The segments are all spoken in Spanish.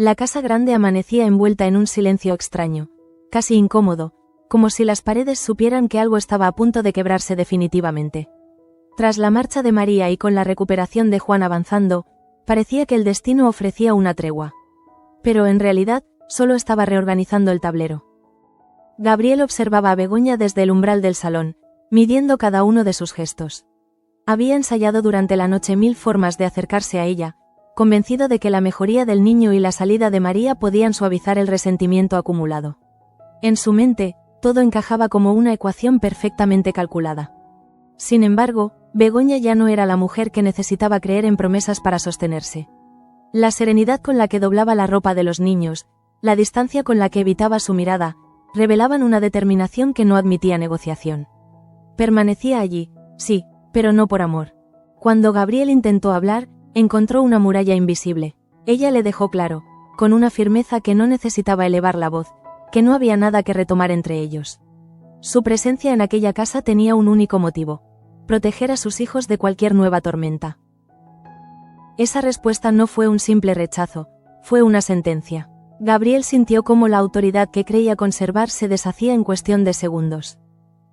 La casa grande amanecía envuelta en un silencio extraño, casi incómodo, como si las paredes supieran que algo estaba a punto de quebrarse definitivamente. Tras la marcha de María y con la recuperación de Juan avanzando, parecía que el destino ofrecía una tregua. Pero en realidad, solo estaba reorganizando el tablero. Gabriel observaba a Begoña desde el umbral del salón, midiendo cada uno de sus gestos. Había ensayado durante la noche 1000 formas de acercarse a ella, convencido de que la mejoría del niño y la salida de María podían suavizar el resentimiento acumulado. En su mente, todo encajaba como una ecuación perfectamente calculada. Sin embargo, Begoña ya no era la mujer que necesitaba creer en promesas para sostenerse. La serenidad con la que doblaba la ropa de los niños, la distancia con la que evitaba su mirada, revelaban una determinación que no admitía negociación. Permanecía allí, sí, pero no por amor. Cuando Gabriel intentó hablar, encontró una muralla invisible. Ella le dejó claro, con una firmeza que no necesitaba elevar la voz, que no había nada que retomar entre ellos. Su presencia en aquella casa tenía un único motivo: proteger a sus hijos de cualquier nueva tormenta. Esa respuesta no fue un simple rechazo, fue una sentencia. Gabriel sintió cómo la autoridad que creía conservar se deshacía en cuestión de segundos.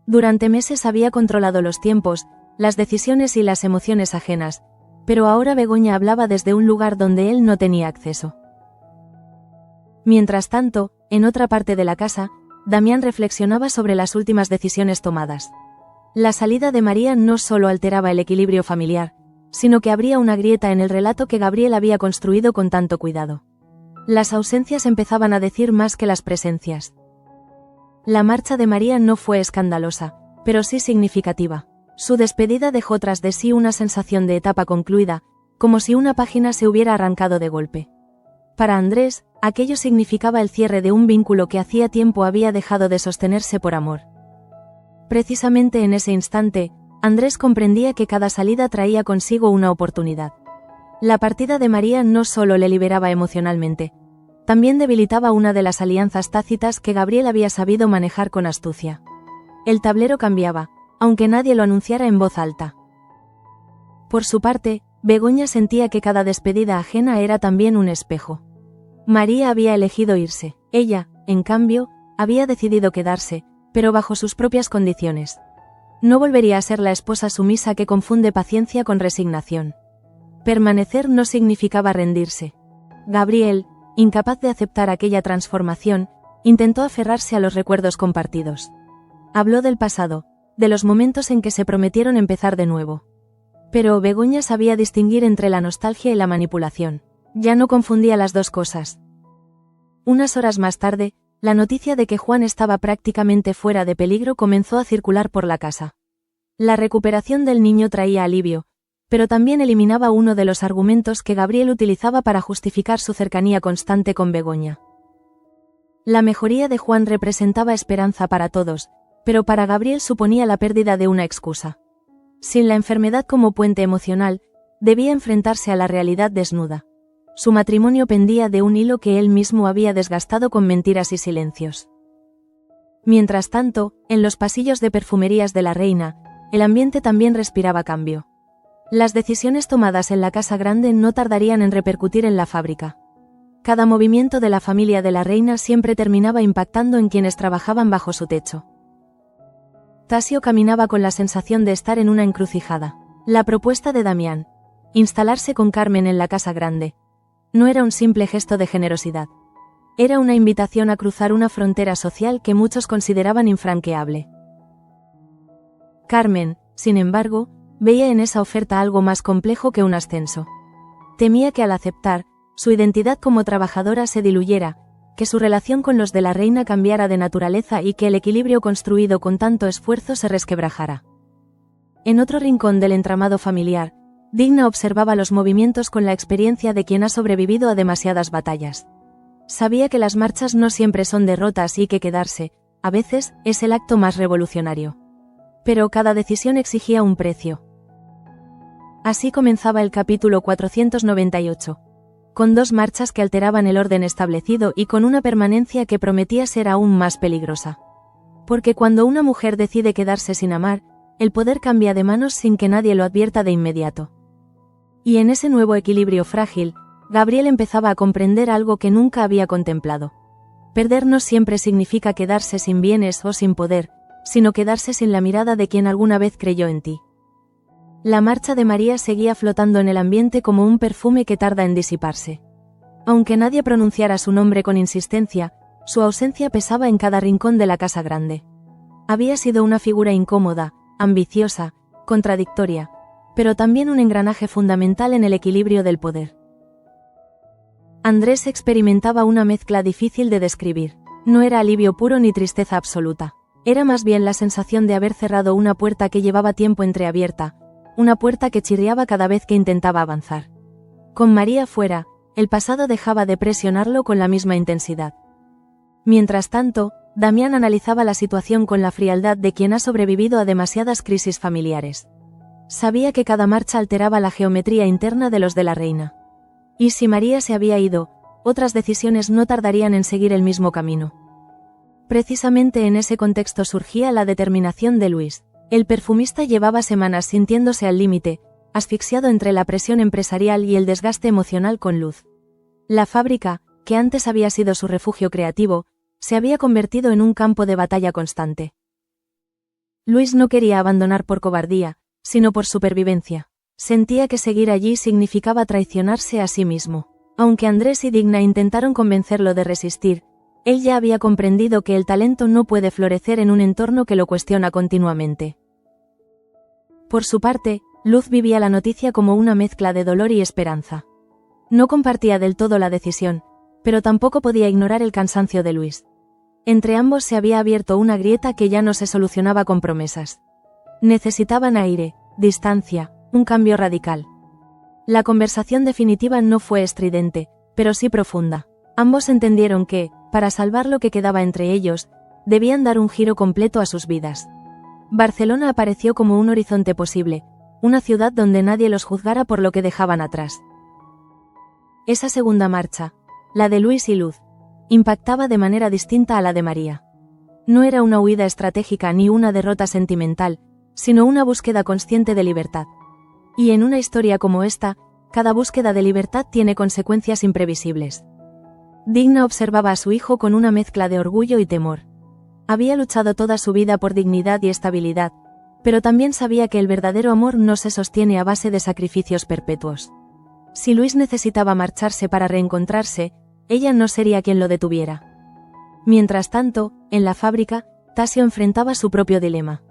Durante meses había controlado los tiempos, las decisiones y las emociones ajenas, pero ahora Begoña hablaba desde un lugar donde él no tenía acceso. Mientras tanto, en otra parte de la casa, Damián reflexionaba sobre las últimas decisiones tomadas. La salida de María no solo alteraba el equilibrio familiar, sino que abría una grieta en el relato que Gabriel había construido con tanto cuidado. Las ausencias empezaban a decir más que las presencias. La marcha de María no fue escandalosa, pero sí significativa. Su despedida dejó tras de sí una sensación de etapa concluida, como si una página se hubiera arrancado de golpe. Para Andrés, aquello significaba el cierre de un vínculo que hacía tiempo había dejado de sostenerse por amor. Precisamente en ese instante, Andrés comprendía que cada salida traía consigo una oportunidad. La partida de María no solo le liberaba emocionalmente, también debilitaba una de las alianzas tácitas que Gabriel había sabido manejar con astucia. El tablero cambiaba, aunque nadie lo anunciara en voz alta. Por su parte, Begoña sentía que cada despedida ajena era también un espejo. María había elegido irse, ella, en cambio, había decidido quedarse, pero bajo sus propias condiciones. No volvería a ser la esposa sumisa que confunde paciencia con resignación. Permanecer no significaba rendirse. Gabriel, incapaz de aceptar aquella transformación, intentó aferrarse a los recuerdos compartidos. Habló del pasado, de los momentos en que se prometieron empezar de nuevo. Pero Begoña sabía distinguir entre la nostalgia y la manipulación. Ya no confundía las dos cosas. Unas horas más tarde, la noticia de que Juan estaba prácticamente fuera de peligro comenzó a circular por la casa. La recuperación del niño traía alivio, pero también eliminaba uno de los argumentos que Gabriel utilizaba para justificar su cercanía constante con Begoña. La mejoría de Juan representaba esperanza para todos, pero para Gabriel suponía la pérdida de una excusa. Sin la enfermedad como puente emocional, debía enfrentarse a la realidad desnuda. Su matrimonio pendía de un hilo que él mismo había desgastado con mentiras y silencios. Mientras tanto, en los pasillos de perfumerías de la Reina, el ambiente también respiraba cambio. Las decisiones tomadas en la casa grande no tardarían en repercutir en la fábrica. Cada movimiento de la familia de la Reina siempre terminaba impactando en quienes trabajaban bajo su techo. Tasio caminaba con la sensación de estar en una encrucijada. La propuesta de Damián, instalarse con Carmen en la casa grande, no era un simple gesto de generosidad. Era una invitación a cruzar una frontera social que muchos consideraban infranqueable. Carmen, sin embargo, veía en esa oferta algo más complejo que un ascenso. Temía que al aceptar, su identidad como trabajadora se diluyera, que su relación con los de la Reina cambiara de naturaleza y que el equilibrio construido con tanto esfuerzo se resquebrajara. En otro rincón del entramado familiar, Digna observaba los movimientos con la experiencia de quien ha sobrevivido a demasiadas batallas. Sabía que las marchas no siempre son derrotas y que quedarse, a veces, es el acto más revolucionario. Pero cada decisión exigía un precio. Así comenzaba el capítulo 498. Con 2 marchas que alteraban el orden establecido y con una permanencia que prometía ser aún más peligrosa. Porque cuando una mujer decide quedarse sin amar, el poder cambia de manos sin que nadie lo advierta de inmediato. Y en ese nuevo equilibrio frágil, Gabriel empezaba a comprender algo que nunca había contemplado. Perder no siempre significa quedarse sin bienes o sin poder, sino quedarse sin la mirada de quien alguna vez creyó en ti. La marcha de María seguía flotando en el ambiente como un perfume que tarda en disiparse. Aunque nadie pronunciara su nombre con insistencia, su ausencia pesaba en cada rincón de la casa grande. Había sido una figura incómoda, ambiciosa, contradictoria, pero también un engranaje fundamental en el equilibrio del poder. Andrés experimentaba una mezcla difícil de describir. No era alivio puro ni tristeza absoluta. Era más bien la sensación de haber cerrado una puerta que llevaba tiempo entreabierta, una puerta que chirriaba cada vez que intentaba avanzar. Con María fuera, el pasado dejaba de presionarlo con la misma intensidad. Mientras tanto, Damián analizaba la situación con la frialdad de quien ha sobrevivido a demasiadas crisis familiares. Sabía que cada marcha alteraba la geometría interna de los de la reina. Y si María se había ido, otras decisiones no tardarían en seguir el mismo camino. Precisamente en ese contexto surgía la determinación de Luis. El perfumista llevaba semanas sintiéndose al límite, asfixiado entre la presión empresarial y el desgaste emocional con Luz. La fábrica, que antes había sido su refugio creativo, se había convertido en un campo de batalla constante. Luis no quería abandonar por cobardía, sino por supervivencia. Sentía que seguir allí significaba traicionarse a sí mismo. Aunque Andrés y Digna intentaron convencerlo de resistir, él ya había comprendido que el talento no puede florecer en un entorno que lo cuestiona continuamente. Por su parte, Luz vivía la noticia como una mezcla de dolor y esperanza. No compartía del todo la decisión, pero tampoco podía ignorar el cansancio de Luis. Entre ambos se había abierto una grieta que ya no se solucionaba con promesas. Necesitaban aire, distancia, un cambio radical. La conversación definitiva no fue estridente, pero sí profunda. Ambos entendieron que, para salvar lo que quedaba entre ellos, debían dar un giro completo a sus vidas. Barcelona apareció como un horizonte posible, una ciudad donde nadie los juzgara por lo que dejaban atrás. Esa segunda marcha, la de Luis y Luz, impactaba de manera distinta a la de María. No era una huida estratégica ni una derrota sentimental, sino una búsqueda consciente de libertad. Y en una historia como esta, cada búsqueda de libertad tiene consecuencias imprevisibles. Digna observaba a su hijo con una mezcla de orgullo y temor. Había luchado toda su vida por dignidad y estabilidad, pero también sabía que el verdadero amor no se sostiene a base de sacrificios perpetuos. Si Luis necesitaba marcharse para reencontrarse, ella no sería quien lo detuviera. Mientras tanto, en la fábrica, Tasio enfrentaba su propio dilema.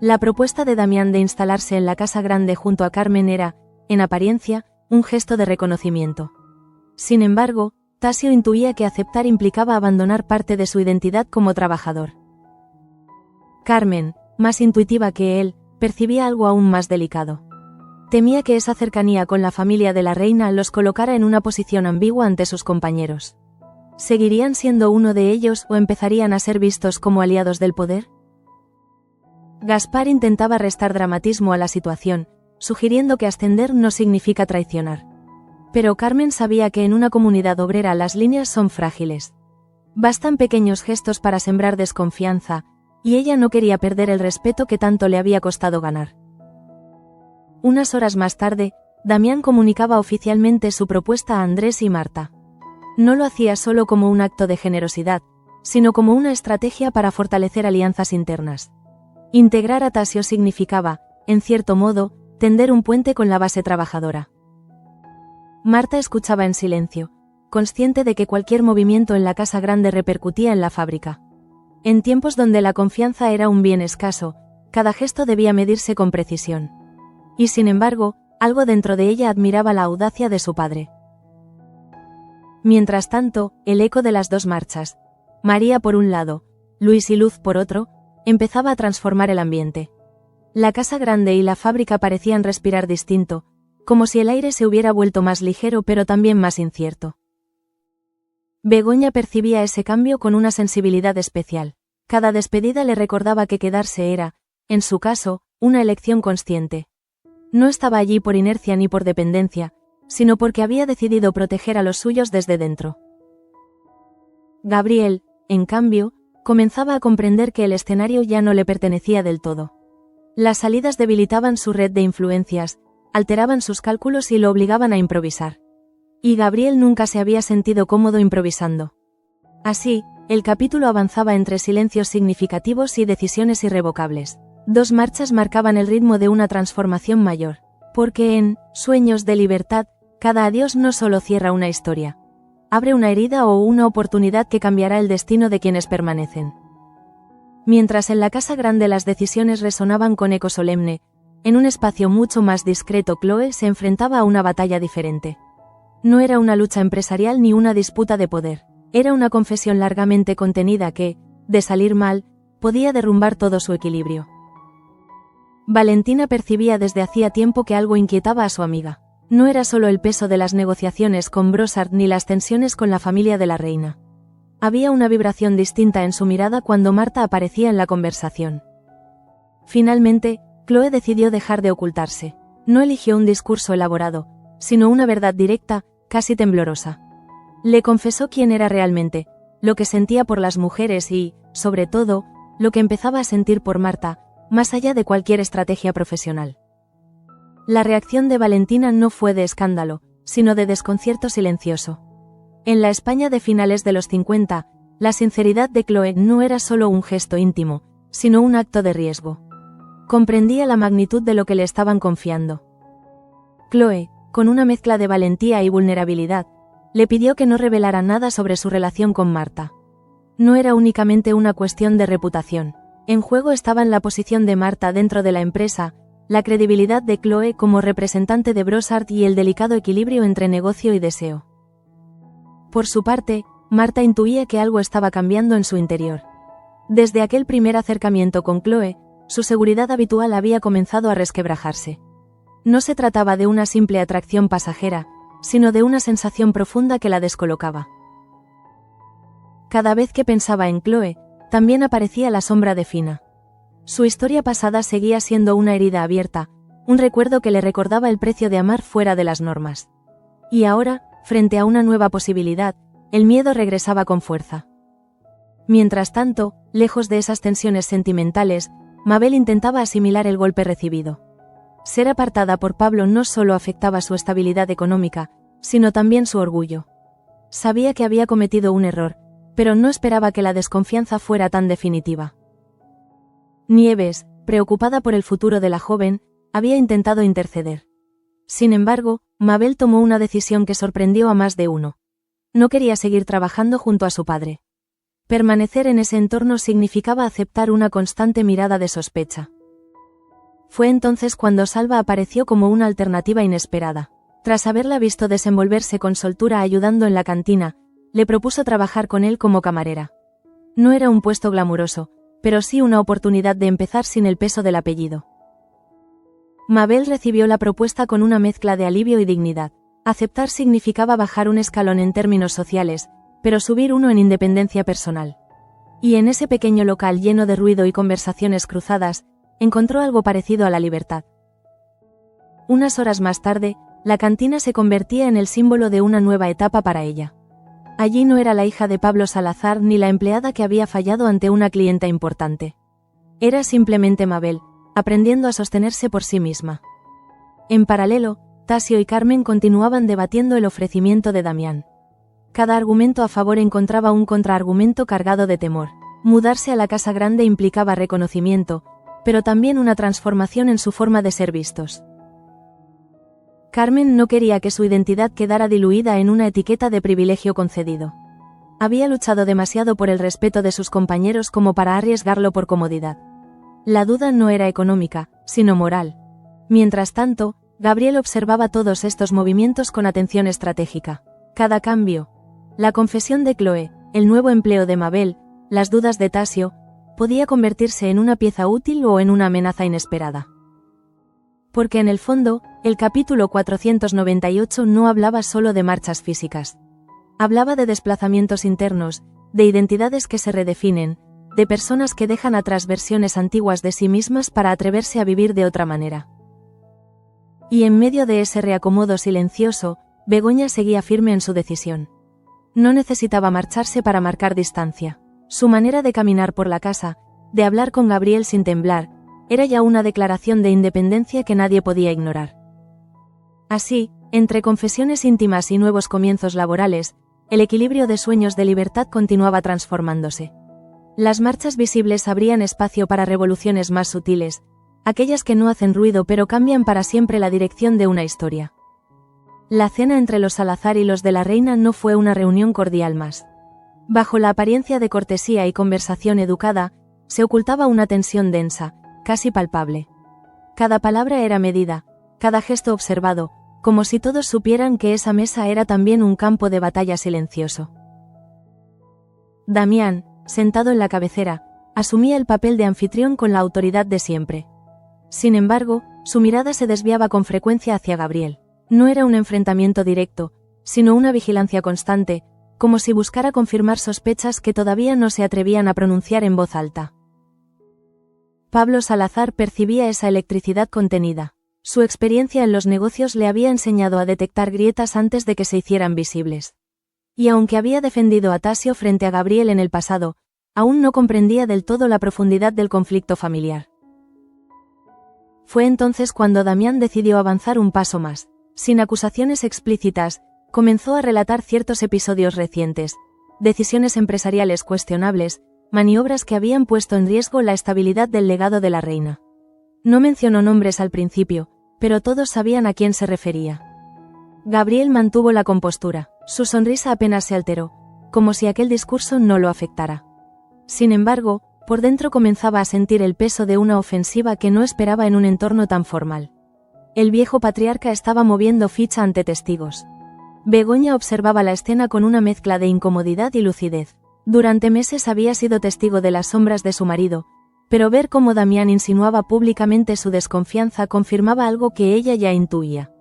La propuesta de Damián de instalarse en la casa grande junto a Carmen era, en apariencia, un gesto de reconocimiento. Sin embargo, Tasio intuía que aceptar implicaba abandonar parte de su identidad como trabajador. Carmen, más intuitiva que él, percibía algo aún más delicado. Temía que esa cercanía con la familia de la reina los colocara en una posición ambigua ante sus compañeros. ¿Seguirían siendo uno de ellos o empezarían a ser vistos como aliados del poder? Gaspar intentaba restar dramatismo a la situación, sugiriendo que ascender no significa traicionar. Pero Carmen sabía que en una comunidad obrera las líneas son frágiles. Bastan pequeños gestos para sembrar desconfianza, y ella no quería perder el respeto que tanto le había costado ganar. Unas horas más tarde, Damián comunicaba oficialmente su propuesta a Andrés y Marta. No lo hacía solo como un acto de generosidad, sino como una estrategia para fortalecer alianzas internas. Integrar a Tasio significaba, en cierto modo, tender un puente con la base trabajadora. Marta escuchaba en silencio, consciente de que cualquier movimiento en la casa grande repercutía en la fábrica. En tiempos donde la confianza era un bien escaso, cada gesto debía medirse con precisión. Y sin embargo, algo dentro de ella admiraba la audacia de su padre. Mientras tanto, el eco de las dos marchas, María por un lado, Luis y Luz por otro, empezaba a transformar el ambiente. La casa grande y la fábrica parecían respirar distinto, como si el aire se hubiera vuelto más ligero pero también más incierto. Begoña percibía ese cambio con una sensibilidad especial. Cada despedida le recordaba que quedarse era, en su caso, una elección consciente. No estaba allí por inercia ni por dependencia, sino porque había decidido proteger a los suyos desde dentro. Gabriel, en cambio, comenzaba a comprender que el escenario ya no le pertenecía del todo. Las salidas debilitaban su red de influencias, alteraban sus cálculos y lo obligaban a improvisar. Y Gabriel nunca se había sentido cómodo improvisando. Así, el capítulo avanzaba entre silencios significativos y decisiones irrevocables. 2 marchas marcaban el ritmo de una transformación mayor. Porque en Sueños de Libertad, cada adiós no solo cierra una historia. Abre una herida o una oportunidad que cambiará el destino de quienes permanecen. Mientras en la casa grande las decisiones resonaban con eco solemne, en un espacio mucho más discreto Chloe se enfrentaba a una batalla diferente. No era una lucha empresarial ni una disputa de poder. Era una confesión largamente contenida que, de salir mal, podía derrumbar todo su equilibrio. Valentina percibía desde hacía tiempo que algo inquietaba a su amiga. No era solo el peso de las negociaciones con Brossard ni las tensiones con la familia de la reina. Había una vibración distinta en su mirada cuando Marta aparecía en la conversación. Finalmente, Chloe decidió dejar de ocultarse. No eligió un discurso elaborado, sino una verdad directa, casi temblorosa. Le confesó quién era realmente, lo que sentía por las mujeres y, sobre todo, lo que empezaba a sentir por Marta, más allá de cualquier estrategia profesional. La reacción de Valentina no fue de escándalo, sino de desconcierto silencioso. En la España de finales de los 50, la sinceridad de Chloe no era solo un gesto íntimo, sino un acto de riesgo. Comprendía la magnitud de lo que le estaban confiando. Chloe, con una mezcla de valentía y vulnerabilidad, le pidió que no revelara nada sobre su relación con Marta. No era únicamente una cuestión de reputación. En juego estaban la posición de Marta dentro de la empresa, la credibilidad de Chloe como representante de Brossard y el delicado equilibrio entre negocio y deseo. Por su parte, Marta intuía que algo estaba cambiando en su interior. Desde aquel primer acercamiento con Chloe, su seguridad habitual había comenzado a resquebrajarse. No se trataba de una simple atracción pasajera, sino de una sensación profunda que la descolocaba. Cada vez que pensaba en Chloe, también aparecía la sombra de Fina. Su historia pasada seguía siendo una herida abierta, un recuerdo que le recordaba el precio de amar fuera de las normas. Y ahora, frente a una nueva posibilidad, el miedo regresaba con fuerza. Mientras tanto, lejos de esas tensiones sentimentales, Mabel intentaba asimilar el golpe recibido. Ser apartada por Pablo no solo afectaba su estabilidad económica, sino también su orgullo. Sabía que había cometido un error, pero no esperaba que la desconfianza fuera tan definitiva. Nieves, preocupada por el futuro de la joven, había intentado interceder. Sin embargo, Mabel tomó una decisión que sorprendió a más de uno. No quería seguir trabajando junto a su padre. Permanecer en ese entorno significaba aceptar una constante mirada de sospecha. Fue entonces cuando Salva apareció como una alternativa inesperada. Tras haberla visto desenvolverse con soltura ayudando en la cantina, le propuso trabajar con él como camarera. No era un puesto glamuroso, pero sí una oportunidad de empezar sin el peso del apellido. Mabel recibió la propuesta con una mezcla de alivio y dignidad. Aceptar significaba bajar un escalón en términos sociales, pero subir uno en independencia personal. Y en ese pequeño local lleno de ruido y conversaciones cruzadas, encontró algo parecido a la libertad. Unas horas más tarde, la cantina se convertía en el símbolo de una nueva etapa para ella. Allí no era la hija de Pablo Salazar ni la empleada que había fallado ante una clienta importante. Era simplemente Mabel, aprendiendo a sostenerse por sí misma. En paralelo, Tasio y Carmen continuaban debatiendo el ofrecimiento de Damián. Cada argumento a favor encontraba un contraargumento cargado de temor. Mudarse a la casa grande implicaba reconocimiento, pero también una transformación en su forma de ser vistos. Carmen no quería que su identidad quedara diluida en una etiqueta de privilegio concedido. Había luchado demasiado por el respeto de sus compañeros como para arriesgarlo por comodidad. La duda no era económica, sino moral. Mientras tanto, Gabriel observaba todos estos movimientos con atención estratégica. Cada cambio, la confesión de Chloe, el nuevo empleo de Mabel, las dudas de Tasio, podía convertirse en una pieza útil o en una amenaza inesperada. Porque en el fondo, el capítulo 498 no hablaba solo de marchas físicas. Hablaba de desplazamientos internos, de identidades que se redefinen, de personas que dejan atrás versiones antiguas de sí mismas para atreverse a vivir de otra manera. Y en medio de ese reacomodo silencioso, Begoña seguía firme en su decisión. No necesitaba marcharse para marcar distancia. Su manera de caminar por la casa, de hablar con Gabriel sin temblar, era ya una declaración de independencia que nadie podía ignorar. Así, Entre confesiones íntimas y nuevos comienzos laborales, el equilibrio de sueños de libertad continuaba transformándose. Las marchas visibles abrían espacio para revoluciones más sutiles, aquellas que no hacen ruido pero cambian para siempre la dirección de una historia. La cena entre los Salazar y los de la reina no fue una reunión cordial más. Bajo la apariencia de cortesía y conversación educada, se ocultaba una tensión densa, casi palpable. Cada palabra era medida, cada gesto observado, como si todos supieran que esa mesa era también un campo de batalla silencioso. Damián, sentado en la cabecera, asumía el papel de anfitrión con la autoridad de siempre. Sin embargo, su mirada se desviaba con frecuencia hacia Gabriel. No era un enfrentamiento directo, sino una vigilancia constante, como si buscara confirmar sospechas que todavía no se atrevían a pronunciar en voz alta. Pablo Salazar percibía esa electricidad contenida. Su experiencia en los negocios le había enseñado a detectar grietas antes de que se hicieran visibles. Y aunque había defendido a Tasio frente a Gabriel en el pasado, aún no comprendía del todo la profundidad del conflicto familiar. Fue entonces cuando Damián decidió avanzar un paso más. Sin acusaciones explícitas, comenzó a relatar ciertos episodios recientes, decisiones empresariales cuestionables, maniobras que habían puesto en riesgo la estabilidad del legado de la reina. No mencionó nombres al principio, pero todos sabían a quién se refería. Gabriel mantuvo la compostura, su sonrisa apenas se alteró, como si aquel discurso no lo afectara. Sin embargo, por dentro comenzaba a sentir el peso de una ofensiva que no esperaba en un entorno tan formal. El viejo patriarca estaba moviendo ficha ante testigos. Begoña observaba la escena con una mezcla de incomodidad y lucidez. Durante meses había sido testigo de las sombras de su marido, pero ver cómo Damián insinuaba públicamente su desconfianza confirmaba algo que ella ya intuía.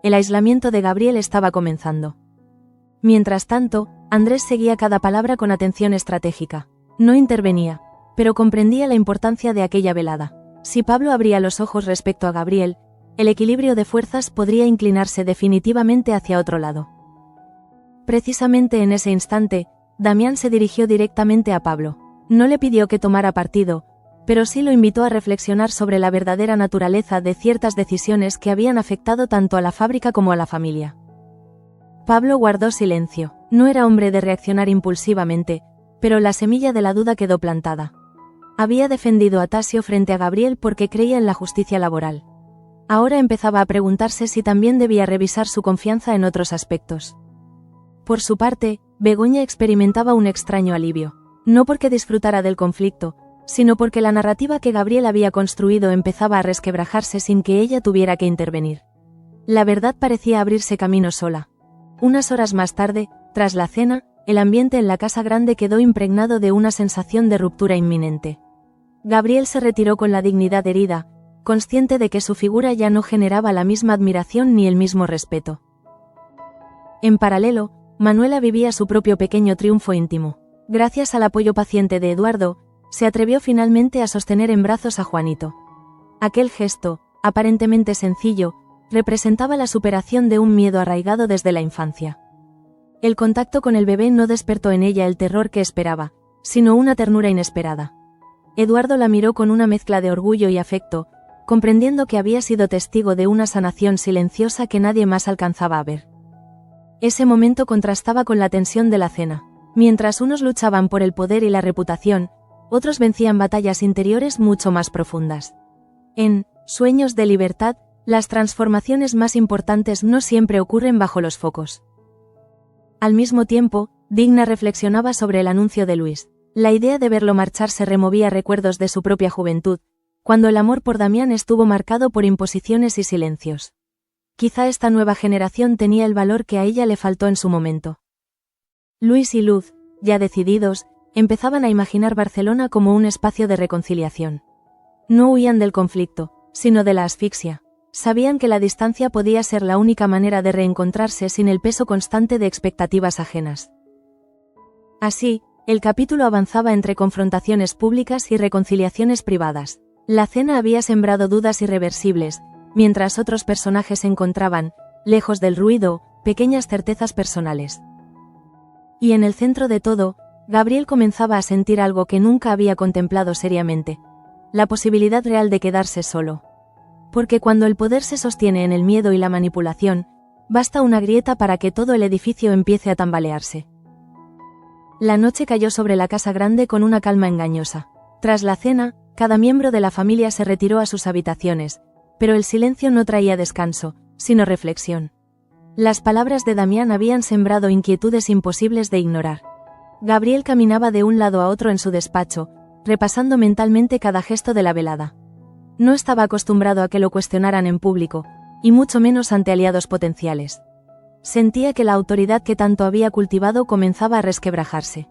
El aislamiento de Gabriel estaba comenzando. Mientras tanto, Andrés seguía cada palabra con atención estratégica. No intervenía, pero comprendía la importancia de aquella velada. Si Pablo abría los ojos respecto a Gabriel, el equilibrio de fuerzas podría inclinarse definitivamente hacia otro lado. Precisamente en ese instante, Damián se dirigió directamente a Pablo. No le pidió que tomara partido, pero sí lo invitó a reflexionar sobre la verdadera naturaleza de ciertas decisiones que habían afectado tanto a la fábrica como a la familia. Pablo guardó silencio. No era hombre de reaccionar impulsivamente, pero la semilla de la duda quedó plantada. Había defendido a Tasio frente a Gabriel porque creía en la justicia laboral. Ahora empezaba a preguntarse si también debía revisar su confianza en otros aspectos. Por su parte, Begoña experimentaba un extraño alivio. No porque disfrutara del conflicto, sino porque la narrativa que Gabriel había construido empezaba a resquebrajarse sin que ella tuviera que intervenir. La verdad parecía abrirse camino sola. Unas horas más tarde, tras la cena, el ambiente en la casa grande quedó impregnado de una sensación de ruptura inminente. Gabriel se retiró con la dignidad herida, consciente de que su figura ya no generaba la misma admiración ni el mismo respeto. En paralelo, Manuela vivía su propio pequeño triunfo íntimo. Gracias al apoyo paciente de Eduardo, se atrevió finalmente a sostener en brazos a Juanito. Aquel gesto, aparentemente sencillo, representaba la superación de un miedo arraigado desde la infancia. El contacto con el bebé no despertó en ella el terror que esperaba, sino una ternura inesperada. Eduardo la miró con una mezcla de orgullo y afecto, comprendiendo que había sido testigo de una sanación silenciosa que nadie más alcanzaba a ver. Ese momento contrastaba con la tensión de la cena. Mientras unos luchaban por el poder y la reputación, otros vencían batallas interiores mucho más profundas. En Sueños de libertad, las transformaciones más importantes no siempre ocurren bajo los focos. Al mismo tiempo, Digna reflexionaba sobre el anuncio de Luis. La idea de verlo marcharse removía recuerdos de su propia juventud, cuando el amor por Damián estuvo marcado por imposiciones y silencios. Quizá esta nueva generación tenía el valor que a ella le faltó en su momento. Luis y Luz, ya decididos, empezaban a imaginar Barcelona como un espacio de reconciliación. No huían del conflicto, sino de la asfixia. Sabían que la distancia podía ser la única manera de reencontrarse sin el peso constante de expectativas ajenas. Así, el capítulo avanzaba entre confrontaciones públicas y reconciliaciones privadas. La cena había sembrado dudas irreversibles, mientras otros personajes encontraban, lejos del ruido, pequeñas certezas personales. Y en el centro de todo, Gabriel comenzaba a sentir algo que nunca había contemplado seriamente: la posibilidad real de quedarse solo. Porque cuando el poder se sostiene en el miedo y la manipulación, Basta una grieta para que todo el edificio empiece a tambalearse. La noche cayó sobre la casa grande con una calma engañosa. Tras la cena, cada miembro de la familia se retiró a sus habitaciones, pero el silencio no traía descanso, sino reflexión. Las palabras de Damián habían sembrado inquietudes imposibles de ignorar. Gabriel caminaba de un lado a otro en su despacho, repasando mentalmente cada gesto de la velada. No estaba acostumbrado a que lo cuestionaran en público, y mucho menos ante aliados potenciales. Sentía que la autoridad que tanto había cultivado comenzaba a resquebrajarse.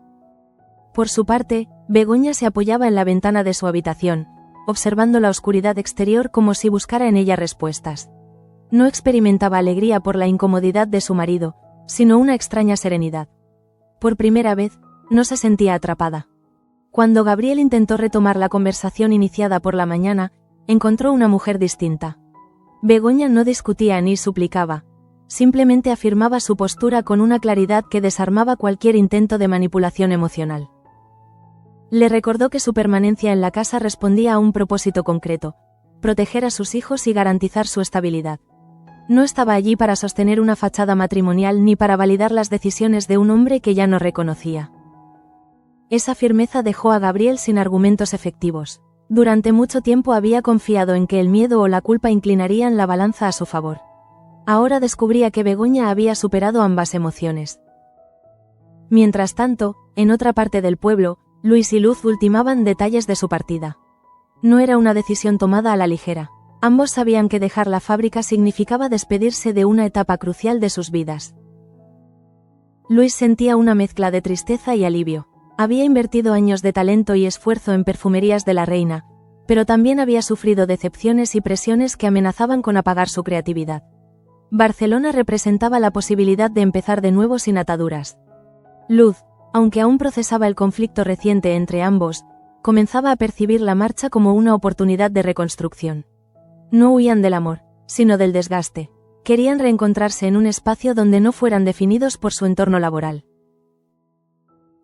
Por su parte, Begoña se apoyaba en la ventana de su habitación, observando la oscuridad exterior como si buscara en ella respuestas. No experimentaba alegría por la incomodidad de su marido, sino una extraña serenidad. Por primera vez, no se sentía atrapada. Cuando Gabriel intentó retomar la conversación iniciada por la mañana, encontró una mujer distinta. Begoña no discutía ni suplicaba, simplemente afirmaba su postura con una claridad que desarmaba cualquier intento de manipulación emocional. Le recordó que su permanencia en la casa respondía a un propósito concreto: proteger a sus hijos y garantizar su estabilidad. No estaba allí para sostener una fachada matrimonial ni para validar las decisiones de un hombre que ya no reconocía. Esa firmeza dejó a Gabriel sin argumentos efectivos. Durante mucho tiempo había confiado en que el miedo o la culpa inclinarían la balanza a su favor. Ahora descubría que Begoña había superado ambas emociones. Mientras tanto, en otra parte del pueblo, Luis y Luz ultimaban detalles de su partida. No era una decisión tomada a la ligera. Ambos sabían que dejar la fábrica significaba despedirse de una etapa crucial de sus vidas. Luis sentía una mezcla de tristeza y alivio. Había invertido años de talento y esfuerzo en Perfumerías de la Reina, pero también había sufrido decepciones y presiones que amenazaban con apagar su creatividad. Barcelona representaba la posibilidad de empezar de nuevo sin ataduras. Luz, aunque aún procesaba el conflicto reciente entre ambos, comenzaba a percibir la marcha como una oportunidad de reconstrucción. No huían del amor, sino del desgaste. Querían reencontrarse en un espacio donde no fueran definidos por su entorno laboral.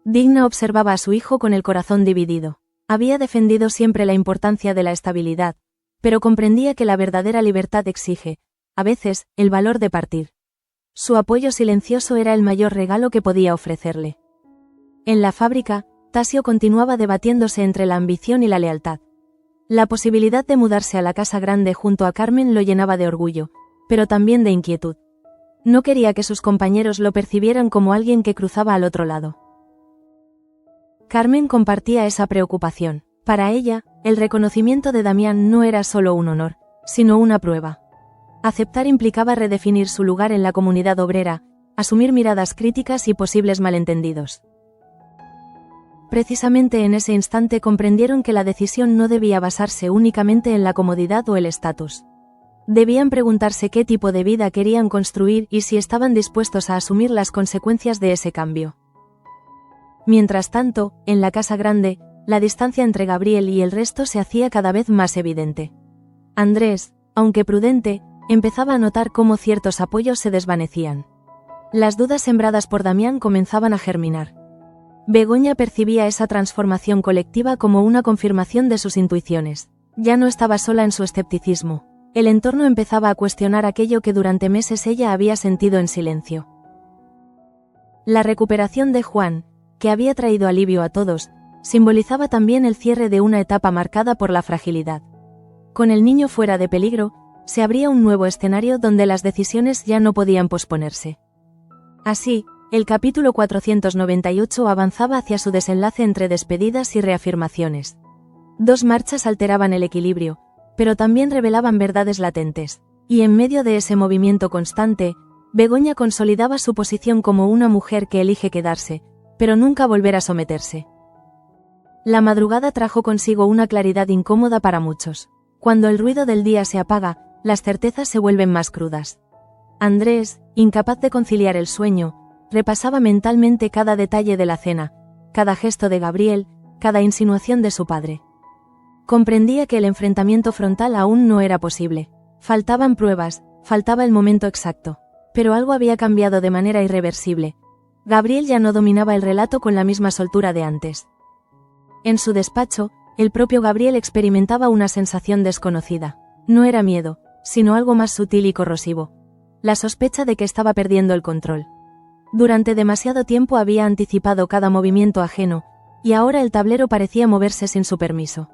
Digna observaba a su hijo con el corazón dividido. Había defendido siempre la importancia de la estabilidad, pero comprendía que la verdadera libertad exige, a veces, el valor de partir. Su apoyo silencioso era el mayor regalo que podía ofrecerle. En la fábrica, Tasio continuaba debatiéndose entre la ambición y la lealtad. La posibilidad de mudarse a la casa grande junto a Carmen lo llenaba de orgullo, pero también de inquietud. No quería que sus compañeros lo percibieran como alguien que cruzaba al otro lado. Carmen compartía esa preocupación. Para ella, el reconocimiento de Damián no era solo un honor, sino una prueba. Aceptar implicaba redefinir su lugar en la comunidad obrera, asumir miradas críticas y posibles malentendidos. Precisamente en ese instante comprendieron que la decisión no debía basarse únicamente en la comodidad o el estatus. Debían preguntarse qué tipo de vida querían construir y si estaban dispuestos a asumir las consecuencias de ese cambio. Mientras tanto, en la casa grande, la distancia entre Gabriel y el resto se hacía cada vez más evidente. Andrés, aunque prudente, empezaba a notar cómo ciertos apoyos se desvanecían. Las dudas sembradas por Damián comenzaban a germinar. Begoña percibía esa transformación colectiva como una confirmación de sus intuiciones. Ya no estaba sola en su escepticismo. El entorno empezaba a cuestionar aquello que durante meses ella había sentido en silencio. La recuperación de Juan, que había traído alivio a todos, simbolizaba también el cierre de una etapa marcada por la fragilidad. Con el niño fuera de peligro, se abría un nuevo escenario donde las decisiones ya no podían posponerse. Así, el capítulo 498 avanzaba hacia su desenlace entre despedidas y reafirmaciones. Dos marchas alteraban el equilibrio, pero también revelaban verdades latentes, y en medio de ese movimiento constante, Begoña consolidaba su posición como una mujer que elige quedarse, pero nunca volver a someterse. La madrugada trajo consigo una claridad incómoda para muchos. Cuando el ruido del día se apaga, las certezas se vuelven más crudas. Andrés, incapaz de conciliar el sueño, repasaba mentalmente cada detalle de la cena, cada gesto de Gabriel, cada insinuación de su padre. Comprendía que el enfrentamiento frontal aún no era posible. Faltaban pruebas, faltaba el momento exacto. Pero algo había cambiado de manera irreversible. Gabriel ya no dominaba el relato con la misma soltura de antes. En su despacho, el propio Gabriel experimentaba una sensación desconocida. No era miedo, sino algo más sutil y corrosivo. la sospecha de que estaba perdiendo el control. Durante demasiado tiempo había anticipado cada movimiento ajeno, y ahora el tablero parecía moverse sin su permiso.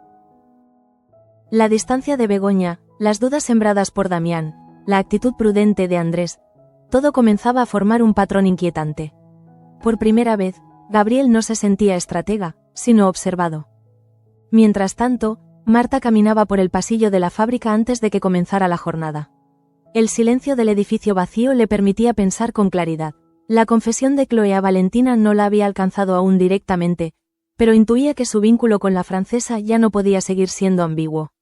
La distancia de Begoña, las dudas sembradas por Damián, la actitud prudente de Andrés, todo comenzaba a formar un patrón inquietante. Por primera vez, Gabriel no se sentía estratega, sino observado. Mientras tanto, Marta caminaba por el pasillo de la fábrica antes de que comenzara la jornada. El silencio del edificio vacío le permitía pensar con claridad. La confesión de Chloe a Valentina no la había alcanzado aún directamente, pero intuía que su vínculo con la francesa ya no podía seguir siendo ambiguo.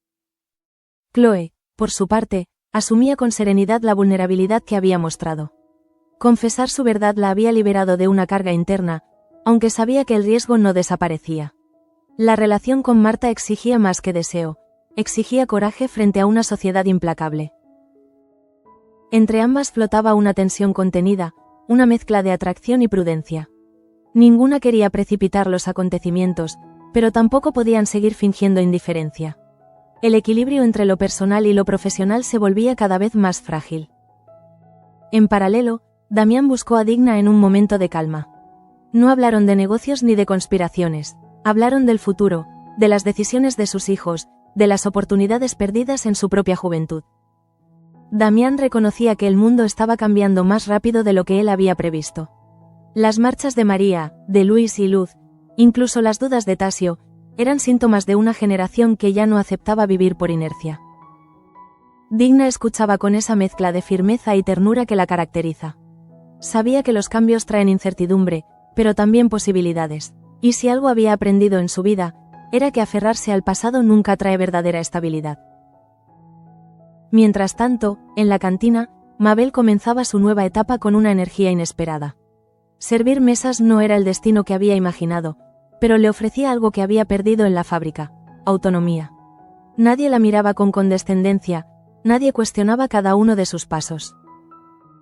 Chloe, por su parte, asumía con serenidad la vulnerabilidad que había mostrado. Confesar su verdad la había liberado de una carga interna, aunque sabía que el riesgo no desaparecía. La relación con Marta exigía más que deseo, exigía coraje frente a una sociedad implacable. Entre ambas flotaba una tensión contenida, una mezcla de atracción y prudencia. Ninguna quería precipitar los acontecimientos, pero tampoco podían seguir fingiendo indiferencia. El equilibrio entre lo personal y lo profesional se volvía cada vez más frágil. En paralelo, Damián buscó a Digna en un momento de calma. No hablaron de negocios ni de conspiraciones, hablaron del futuro, de las decisiones de sus hijos, de las oportunidades perdidas en su propia juventud. Damián reconocía que el mundo estaba cambiando más rápido de lo que él había previsto. Las marchas de María, de Luis y Luz, incluso las dudas de Tasio, eran síntomas de una generación que ya no aceptaba vivir por inercia. Digna escuchaba con esa mezcla de firmeza y ternura que la caracteriza. Sabía que los cambios traen incertidumbre, pero también posibilidades, y si algo había aprendido en su vida, era que aferrarse al pasado nunca trae verdadera estabilidad. Mientras tanto, en la cantina, Mabel comenzaba su nueva etapa con una energía inesperada. Servir mesas no era el destino que había imaginado, pero le ofrecía algo que había perdido en la fábrica: autonomía. Nadie la miraba con condescendencia, nadie cuestionaba cada uno de sus pasos.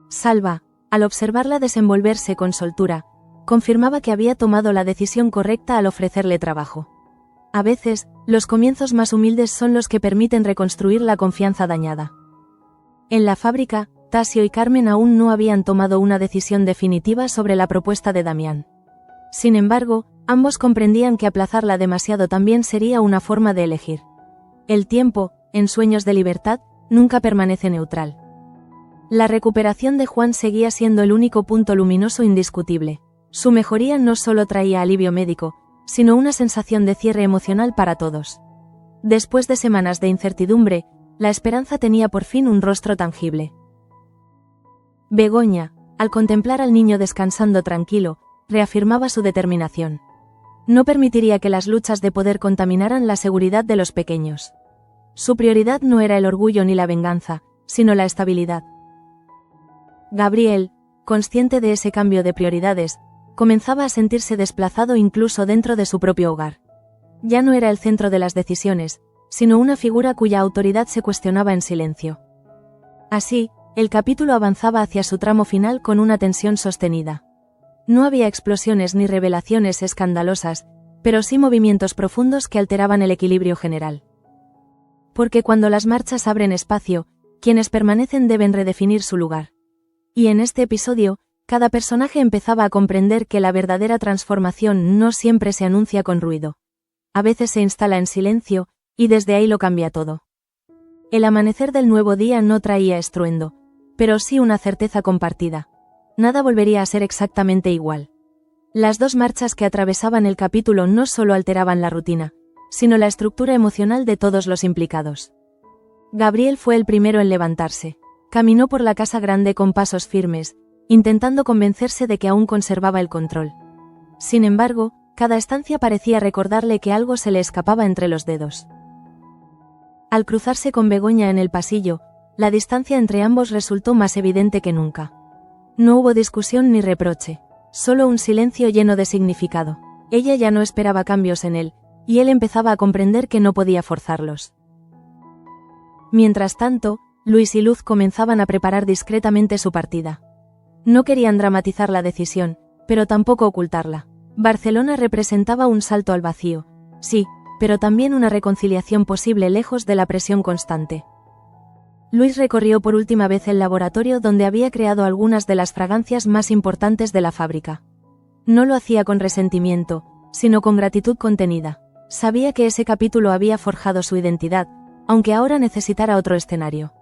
Salva, al observarla desenvolverse con soltura, confirmaba que había tomado la decisión correcta al ofrecerle trabajo. A veces, los comienzos más humildes son los que permiten reconstruir la confianza dañada. En la fábrica, Tasio y Carmen aún no habían tomado una decisión definitiva sobre la propuesta de Damián. Sin embargo, ambos comprendían que aplazarla demasiado también sería una forma de elegir. El tiempo, en sueños de libertad, nunca permanece neutral. La recuperación de Juan seguía siendo el único punto luminoso indiscutible. Su mejoría no solo traía alivio médico, sino una sensación de cierre emocional para todos. Después de semanas de incertidumbre, la esperanza tenía por fin un rostro tangible. Begoña, al contemplar al niño descansando tranquilo, reafirmaba su determinación. No permitiría que las luchas de poder contaminaran la seguridad de los pequeños. Su prioridad no era el orgullo ni la venganza, sino la estabilidad. Gabriel, consciente de ese cambio de prioridades, comenzaba a sentirse desplazado incluso dentro de su propio hogar. Ya no era el centro de las decisiones, sino una figura cuya autoridad se cuestionaba en silencio. Así, el capítulo avanzaba hacia su tramo final con una tensión sostenida. No había explosiones ni revelaciones escandalosas, pero sí movimientos profundos que alteraban el equilibrio general. Porque cuando las marchas abren espacio, quienes permanecen deben redefinir su lugar. Y en este episodio, cada personaje empezaba a comprender que la verdadera transformación no siempre se anuncia con ruido. A veces se instala en silencio, y desde ahí lo cambia todo. El amanecer del nuevo día no traía estruendo, pero sí una certeza compartida. Nada volvería a ser exactamente igual. Las dos marchas que atravesaban el capítulo no solo alteraban la rutina, sino la estructura emocional de todos los implicados. Gabriel fue el primero en levantarse. Caminó por la casa grande con pasos firmes, intentando convencerse de que aún conservaba el control. Sin embargo, cada estancia parecía recordarle que algo se le escapaba entre los dedos. Al cruzarse con Begoña en el pasillo, la distancia entre ambos resultó más evidente que nunca. No hubo discusión ni reproche, solo un silencio lleno de significado. Ella ya no esperaba cambios en él, y él empezaba a comprender que no podía forzarlos. Mientras tanto, Luis y Luz comenzaban a preparar discretamente su partida. No querían dramatizar la decisión, pero tampoco ocultarla. Barcelona representaba un salto al vacío, sí, pero también una reconciliación posible lejos de la presión constante. Luis recorrió por última vez el laboratorio donde había creado algunas de las fragancias más importantes de la fábrica. No lo hacía con resentimiento, sino con gratitud contenida. Sabía que ese capítulo había forjado su identidad, aunque ahora necesitara otro escenario.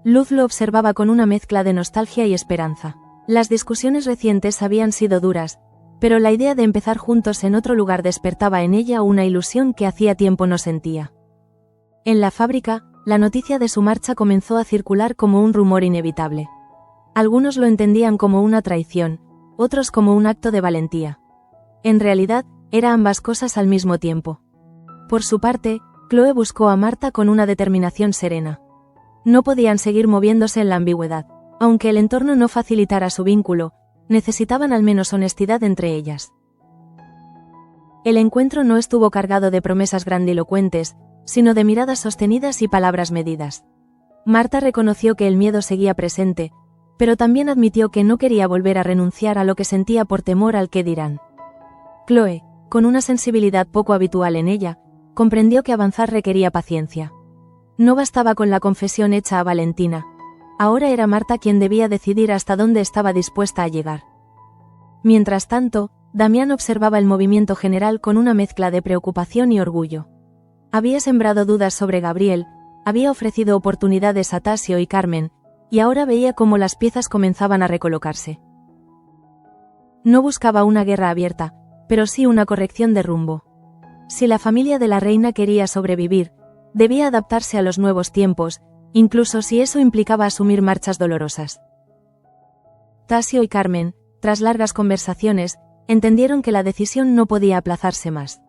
Luz lo observaba con una mezcla de nostalgia y esperanza. Las discusiones recientes habían sido duras, pero la idea de empezar juntos en otro lugar despertaba en ella una ilusión que hacía tiempo no sentía. En la fábrica, la noticia de su marcha comenzó a circular como un rumor inevitable. Algunos lo entendían como una traición, otros como un acto de valentía. En realidad, era ambas cosas al mismo tiempo. Por su parte, Chloe buscó a Marta con una determinación serena. No podían seguir moviéndose en la ambigüedad. Aunque el entorno no facilitara su vínculo, necesitaban al menos honestidad entre ellas. El encuentro no estuvo cargado de promesas grandilocuentes, sino de miradas sostenidas y palabras medidas. Marta reconoció que el miedo seguía presente, pero también admitió que no quería volver a renunciar a lo que sentía por temor al qué dirán. Chloe, con una sensibilidad poco habitual en ella, comprendió que avanzar requería paciencia. No bastaba con la confesión hecha a Valentina. Ahora era Marta quien debía decidir hasta dónde estaba dispuesta a llegar. Mientras tanto, Damián observaba el movimiento general con una mezcla de preocupación y orgullo. Había sembrado dudas sobre Gabriel, había ofrecido oportunidades a Tasio y Carmen, y ahora veía cómo las piezas comenzaban a recolocarse. No buscaba una guerra abierta, pero sí una corrección de rumbo. Si la familia de la reina quería sobrevivir, debía adaptarse a los nuevos tiempos, incluso si eso implicaba asumir marchas dolorosas. Tasio y Carmen, tras largas conversaciones, entendieron que la decisión no podía aplazarse más.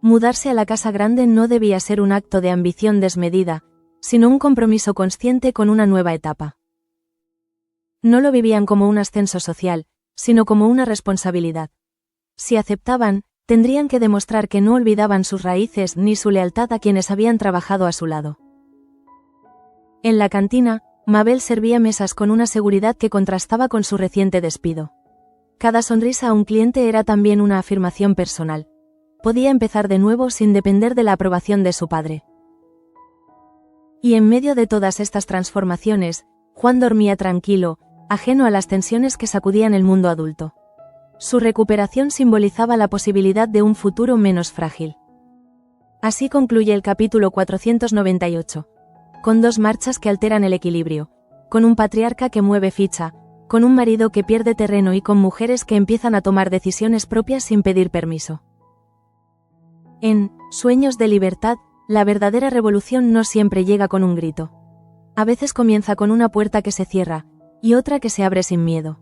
Mudarse a la casa grande no debía ser un acto de ambición desmedida, sino un compromiso consciente con una nueva etapa. No lo vivían como un ascenso social, sino como una responsabilidad. Si aceptaban, tendrían que demostrar que no olvidaban sus raíces ni su lealtad a quienes habían trabajado a su lado. En la cantina, Mabel servía mesas con una seguridad que contrastaba con su reciente despido. Cada sonrisa a un cliente era también una afirmación personal. Podía empezar de nuevo sin depender de la aprobación de su padre. Y en medio de todas estas transformaciones, Juan dormía tranquilo, ajeno a las tensiones que sacudían el mundo adulto. Su recuperación simbolizaba la posibilidad de un futuro menos frágil. Así concluye el capítulo 498. Con dos marchas que alteran el equilibrio, con un patriarca que mueve ficha, con un marido que pierde terreno y con mujeres que empiezan a tomar decisiones propias sin pedir permiso. En Sueños de libertad, la verdadera revolución no siempre llega con un grito. A veces comienza con una puerta que se cierra, y otra que se abre sin miedo.